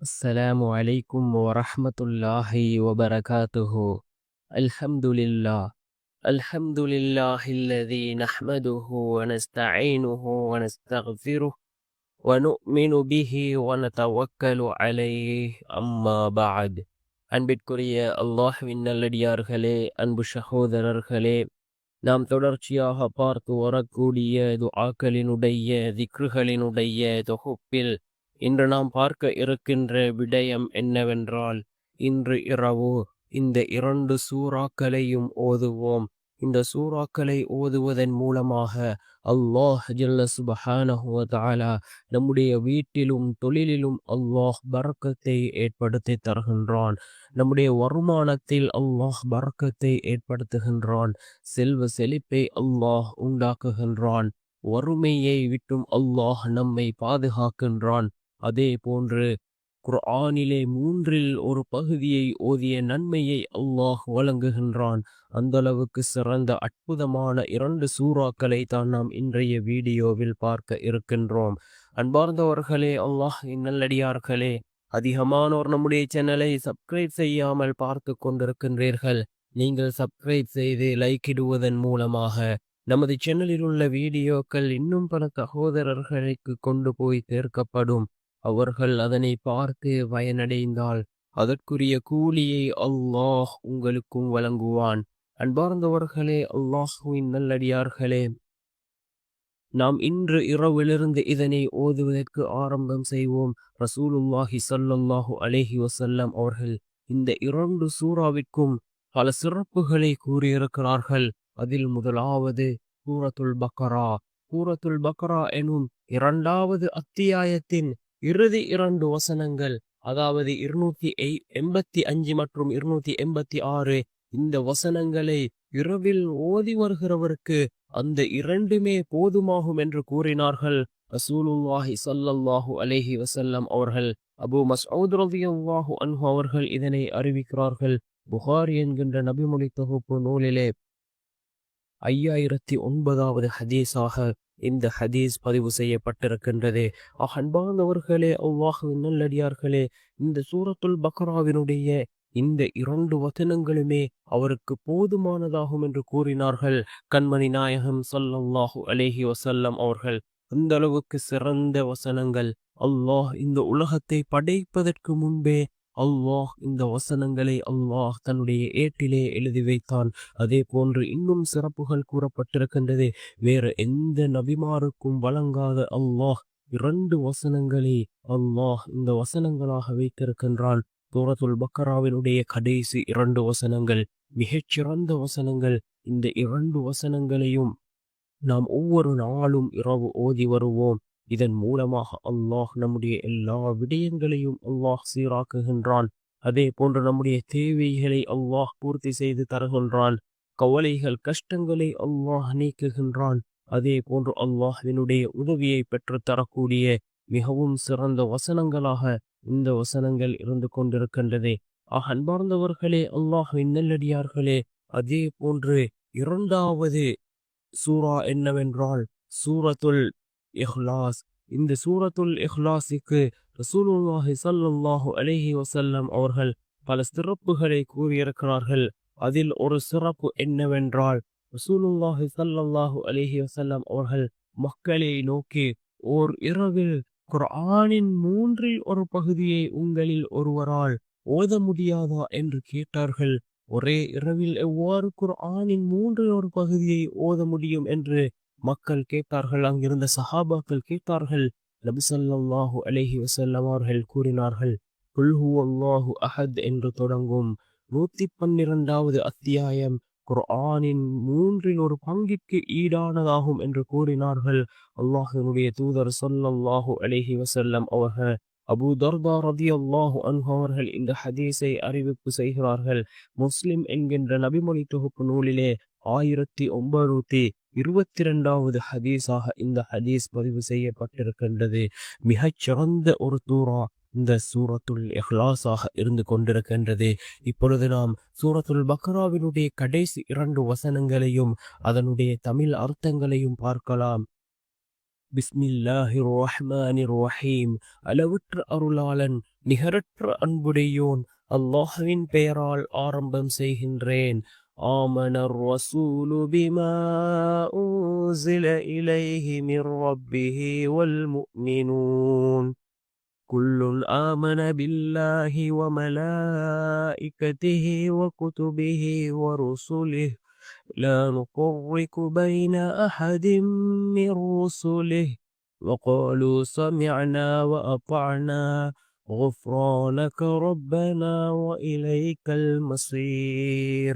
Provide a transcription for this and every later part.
السلام عليكم ورحمة الله وبركاته. الحمد لله. الحمد لله الذي نحمده ونستعينه ونستغفره ونؤمن به ونتوكل عليه أما بعد. அன்பிற்குரிய அல்லாஹ்வின் நல்லடியார்களே, அன்பு சகோதரர்களே, நாம் தொடர்ச்சியாக பார்த்து வரக்கூடிய துஆக்களினுடைய திக்ருகளினுடைய தொகுப்பில் இன்று நாம் பார்க்க இருக்கின்ற விடயம் என்னவென்றால், இன்று இரவு இந்த 2 சூறாக்களையும் ஓதுவோம். இந்த சூறாக்களை ஓதுவதன் மூலமாக அல்லாஹ் ஜல்ல சுப்ஹானஹு வ தஆலா நம்முடைய வீட்டிலும் தொழிலிலும் அல்லாஹ் பரக்கத்தை ஏற்படுத்தி தருகின்றான். நம்முடைய வருமானத்தில் அல்லாஹ் பரக்கத்தை ஏற்படுத்துகின்றான். செல்வ செழிப்பை அல்லாஹ் உண்டாக்குகின்றான். வறுமையை விட்டும் அல்லாஹ் நம்மை பாதுகாக்கின்றான். அதே போன்று குர்ஆனிலே 1/3 பகுதியை ஓதிய நன்மையை அல்லாஹ் வழங்குகின்றான். அந்த அளவுக்கு சிறந்த அற்புதமான 2 சூறாக்களை தான் நாம் இன்றைய வீடியோவில் பார்க்க இருக்கின்றோம். அன்பார்ந்தவர்களே, அல்லாஹ்வின் நல்லடியார்களே, அதிகமானோர் நம்முடைய சேனலை சப்ஸ்கிரைப் செய்யாமல் பார்த்து கொண்டிருக்கின்றீர்கள். நீங்கள் சப்ஸ்கிரைப் செய்து லைக் இடுவதன் மூலமாக நமது சேனலில் உள்ள வீடியோக்கள் இன்னும் பல சகோதரர்களுக்கு கொண்டு போய் சேர்க்கப்படும். அவர்கள் அதனை பார்த்து பயனடைந்தால் அதற்குரிய கூலியை அல்லாஹ் உங்களுக்கும் வழங்குவான். அன்பார்ந்தவர்களே, அல்லாஹ்வின் நல்லடியார்களே, நாம் இன்று இரவிலிருந்து இதனை ஓதுவதற்கு ஆரம்பம் செய்வோம். ரசூலுல்லாஹி ஸல்லல்லாஹு அலைஹி வஸல்லம் அவர்கள் இந்த 2 சூறாவிற்கும் பல சிறப்புகளை கூறியிருக்கிறார்கள். அதில் முதலாவது சூரத்துல் பக்ரா. சூரத்துல் பக்ரா எனும் 2வது அத்தியாயத்தின் இறுதி 2 வசனங்கள், அதாவது 285 மற்றும் 286, இந்த வசனங்களை இரவில் ஓதி வருகிறவருக்கு அந்த 2மே போதுமாகும் என்று கூறினார்கள் ரசூலுல்லாஹி ஸல்லல்லாஹு அலைஹி வஸல்லம் அவர்கள். அபூ மஸ்ஊத் ரலியல்லாஹு அன்ஹு அவர்கள் இதனை அறிவிக்கிறார்கள். புகாரி என்கின்ற நபிமொழி தொகுப்பு நூலிலே 5009வது ஹதீஸாக இந்த ஹதீஸ் பதிவு செய்யப்பட்டிருக்கின்றது. அன்பார்ந்தவர்களே, அல்லாஹ்வின் நல்லடியார்களே, இந்த சூரத்துல் பக்ராவினுடைய இந்த 2 வசனங்களுமே அவருக்கு போதுமானதாகும் என்று கூறினார்கள் கண்மணி நாயகம் ஸல்லல்லாஹு அலைஹி வஸல்லம் அவர்கள். அந்த அளவுக்கு சிறந்த வசனங்கள். அல்லாஹ் இந்த உலகத்தை படைப்பதற்கு முன்பே அல்லாஹ் இந்த வசனங்களை அல்லாஹ் தன்னுடைய ஏட்டிலே எழுதி வைத்தான். அதே போன்று இன்னும் சிறப்புகள் கூறப்பட்டிருக்கின்றது. வேறு எந்த நபிமாருக்கும் வழங்காத அல்லாஹ் 2 வசனங்களை அல்லாஹ் இந்த வசனங்களாக வைத்திருக்கின்றான். சூரத்துல் பக்ராவினுடைய கடைசி 2 வசனங்கள் மிகச்சிறந்த வசனங்கள். இந்த 2 வசனங்களையும் நாம் ஒவ்வொரு நாளும் இரவு ஓதி வருவோம். இதன் மூலமாக அல்லாஹ் நம்முடைய எல்லா விடயங்களையும் அல்லாஹ் சீராக்குகின்றான். அதே போன்று நம்முடைய தேவைகளை அல்லாஹ் பூர்த்தி செய்து தருகின்றான். கவலைகள் கஷ்டங்களை அல்லாஹ் நீக்குகின்றான். அதே போன்று அல்லாஹ்வினுடைய உதவியை பெற்று தரக்கூடிய மிகவும் சிறந்த வசனங்களாக இந்த வசனங்கள் இருந்து கொண்டிருக்கின்றது. அன்பார்ந்தவர்களே, அல்லாஹ்வின் நல்லடியார்களே, அதே போன்று 2வது சூரா என்னவென்றால் சூரத்துல் இஹ்லாஸ். இந்த சூரத்துல் இஹ்லாஸுக்கு ரசூலுல்லாஹி ஸல்லல்லாஹு அலைஹி வஸல்லம் அவர்கள் பல சிறப்புகளை கூறியிருக்கிறார்கள். அதில் ஒரு சிறப்பு என்னவென்றால், ரசூலுல்லாஹி ஸல்லல்லாஹு அலைஹி வஸல்லம் அவர்கள் மக்களை நோக்கி, ஓர் இரவில் குர்ஆனின் 1/3 பகுதியை உங்களில் ஒருவரால் ஓத முடியாதா என்று கேட்டார்கள். ஒரே இரவில் எவ்வாறு குர்ஆனின் 1/3 பகுதியை ஓத முடியும் என்று மக்கள் கேட்டார்கள். அங்கிருந்த சஹாபாக்கள் கேட்டார்கள். நபி ஸல்லல்லாஹு அலைஹி வஸல்லம் அவர்கள் கூறினார்கள், குல் ஹுவல்லாஹு அஹத் என்று தொடங்கும் 112வது அத்தியாயம் குர்ஆனின் 1/3 பங்கிற்கு ஈடானதாகும் என்று கூறினார்கள். அல்லாஹ்வினுடைய தூதர் ஸல்லல்லாஹு அலைஹி வஸல்லம் அவர்கள் அபூ தர்தா ரலியல்லாஹு அன்ஹு அவர்கள் இந்த ஹதீஸை அறிவிப்பு செய்கிறார்கள். முஸ்லிம் என்கின்ற நபிமொழி தொகுப்பு நூலிலே 1922வது ஹதீஸாக இந்த ஹதீஸ் பதிவு செய்யப்பட்டிருக்கின்றது. மிகச்சிறந்த ஒரு சூரா இந்த சூரத்துல் இஹ்லாஸாக இருந்து கொண்டிருக்கின்றது. இப்பொழுது நாம் சூரத்துல் பக்ராவினுடைய கடைசி 2 வசனங்களையும் அதனுடைய தமிழ் அர்த்தங்களையும் பார்க்கலாம். பிஸ்மில்லாஹிர் ரஹ்மானிர் ரஹீம். அளவற்ற அருளாளன் நிகரற்ற அன்புடையோன். அல்லாஹ்வின் பெயரால் ஆரம்பம் செய்கின்றேன். ஆமனர் ரசூலு பிமா உன்சில இலைஹி மிர் ரப்பிஹி வல் முஃமினூன். குல்லுன் ஆமன பில்லாஹி வ மலாயிகதிஹி வ குதுபிஹி வ ருசுலிஹி لا نفرق بين أحد من رسله وقالوا سمعنا وأطعنا غفرانك ربنا وإليك المصير.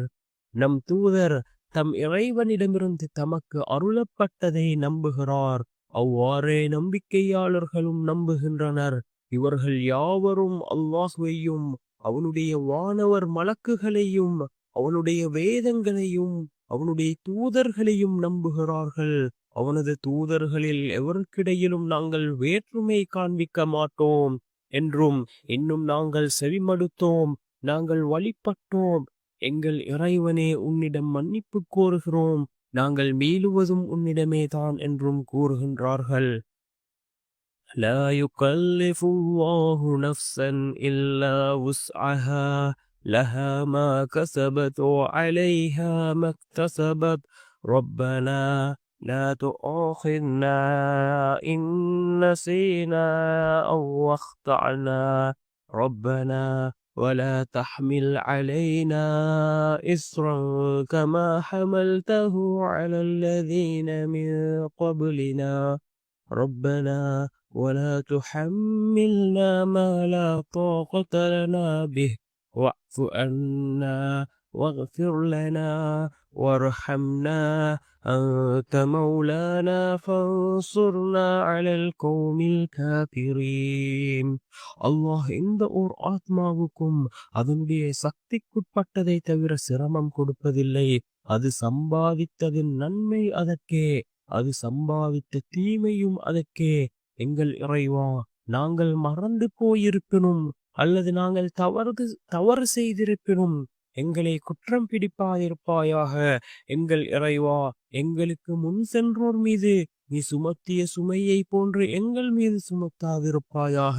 நம் தூதர் தம் இறைவனிடமிருந்து தமக்கு அருளப்பட்டதை நம்புகிறார். அவ்வாறே நம்பிக்கையாளர்களும் நம்புகின்றனர். இவர்கள் யாவரும் அல்லாஹ்வையும் அவனுடைய வானவர் மலக்குகளையும் அவனுடைய வேதங்களையும் அவனுடைய தூதர்களையும் நம்புகிறார்கள். அவனது தூதர்களில் எவருக்கிடையிலும் நாங்கள் வேற்றுமை காண்பிக்க மாட்டோம் என்றும், இன்னும் நாங்கள் செவிமடுத்தோம், நாங்கள் வழிபட்டோம், எங்கள் இறைவனே உன்னிடம் மன்னிப்பு கோருகிறோம், நாங்கள் மீளுவதும் உன்னிடமே தான் என்றும் கூறுகின்றார்கள். لا يكلف الله نفسا إلا وسعها لها ما كسبت وعليها ما اكتسبت ربنا لا تؤاخذنا إن نسينا أو أخطأنا ربنا ولا تحمل علينا إصرا كما حملته على الذين من قبلنا ربنا ولا تحملنا ما لا طاقة لنا به واعف عنا واغفر لنا وارحمنا أنت مولانا فانصرنا على القوم الكافرين. அல்லாஹ் எந்த ஓர் ஆத்மாவுக்கும் அதனுடைய சக்திக்குட்பட்டதை தவிர சிரமம் கொடுப்பதில்லை. அது சம்பாதித்ததின் நன்மை அதற்கே, அது சம்பாவித்த தீமையும் அதற்கே. எங்கள் இறைவா, நாங்கள் மறந்து போயிருப்பினும் அல்லது நாங்கள் தவறு செய்திருப்பினும் எங்களை குற்றம் பிடிப்பாதிருப்பாயாக. எங்கள் இறைவா, எங்களுக்கு முன் சென்றோர் மீது நீ சுமத்திய சுமையை போன்று எங்கள் மீது சுமத்தாதிருப்பாயாக.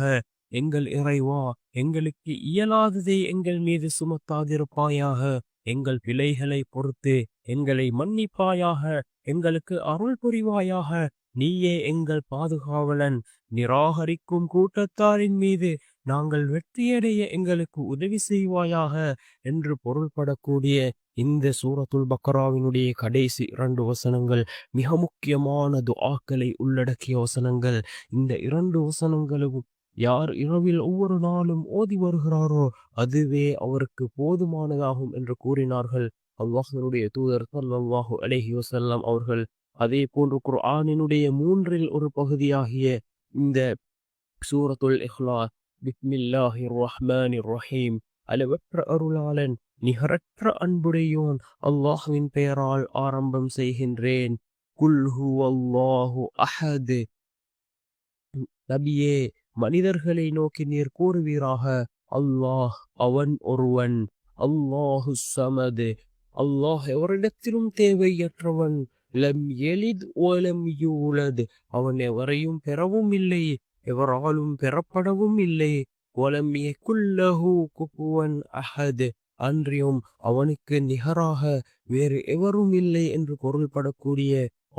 எங்கள் இறைவா, எங்களுக்கு இயலாததை எங்கள் மீது சுமத்தாதிருப்பாயாக. எங்கள் பிழைகளை பொறுத்து எங்களை மன்னிப்பாயாக. எங்களுக்கு அருள் புரிவாயாக. நீயே எங்கள் பாதுகாவலன். நிராகரிக்கும் கூட்டத்தாரின் மீது நாங்கள் வெற்றியடைய எங்களுக்கு உதவி செய்வாயாக என்று பொருள்படக்கூடிய இந்த சூரத்துல் பக்ராவினுடைய கடைசி 2 வசனங்கள் மிக முக்கியமான துஆக்களை உள்ளடக்கிய வசனங்கள். இந்த 2 வசனங்களும் யார் இரவில் ஒவ்வொரு நாளும் ஓதி வருகிறாரோ அதுவே அவருக்கு போதுமானதாகும் என்று கூறினார்கள் அல்லாஹ்வினுடைய தூதர் ஸல்லல்லாஹு அலைஹி வஸல்லம் அவர்கள். அதே போன்று குர்ஆனினுடைய 3 ஒரு பகுதியாகிய இந்த சூரத்துல் இஹ்லாஸ் பிஸ்மில்லாஹிர் ரஹ்மானிர் ரஹீம். அளவற்ற அருளாளன் நிகரற்ற அன்புடையோன் அல்லாஹ்வின் பெயரால் ஆரம்பம் செய்கின்றேன். குல் ஹுவல்லாஹு அஹத். நபியே, மனிதர்களை நோக்கி நீர் கூறுவீராக, அல்லாஹ் அவன் ஒருவன். அல்லாஹு ஸமத். அல்லாஹ் எவரிடத்திலும் தேவையற்றவன். லம் யலித் வலம் யூலத். அவன் எவரையும் பெறவும் இல்லை, எவராலும் பெறப்படவும் இல்லை. வலம் யகுல் லஹு குஃபுவன் அஹத். அன்றியும் அவனுக்கு நிகராக வேறு எவரும் இல்லை என்று பொருள்படக்கூடிய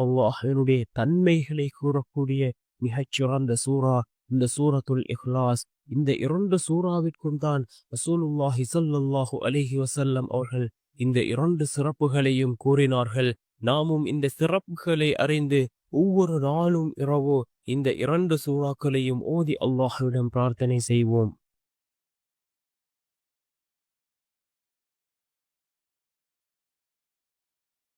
அல்லாஹ்வினுடைய தன்மைகளை கூறக்கூடிய மிகச்சிறந்த சூரா இந்த சூரத்துல் இஹ்லாஸ். இந்த 2 சூறாவிற்கும் தான் ரசூலுல்லாஹி ஸல்லல்லாஹு அலைஹி வஸல்லம் அவர்கள் இந்த 2 சிறப்புகளையும் கூறினார்கள். நாமும் இந்த சிறப்புகளை அறிந்து ஒவ்வொரு நாளும் இரவோ இந்த 2 சூறாக்களையும் ஓதி அல்லாஹ்விடம் பிரார்த்தனை செய்வோம்.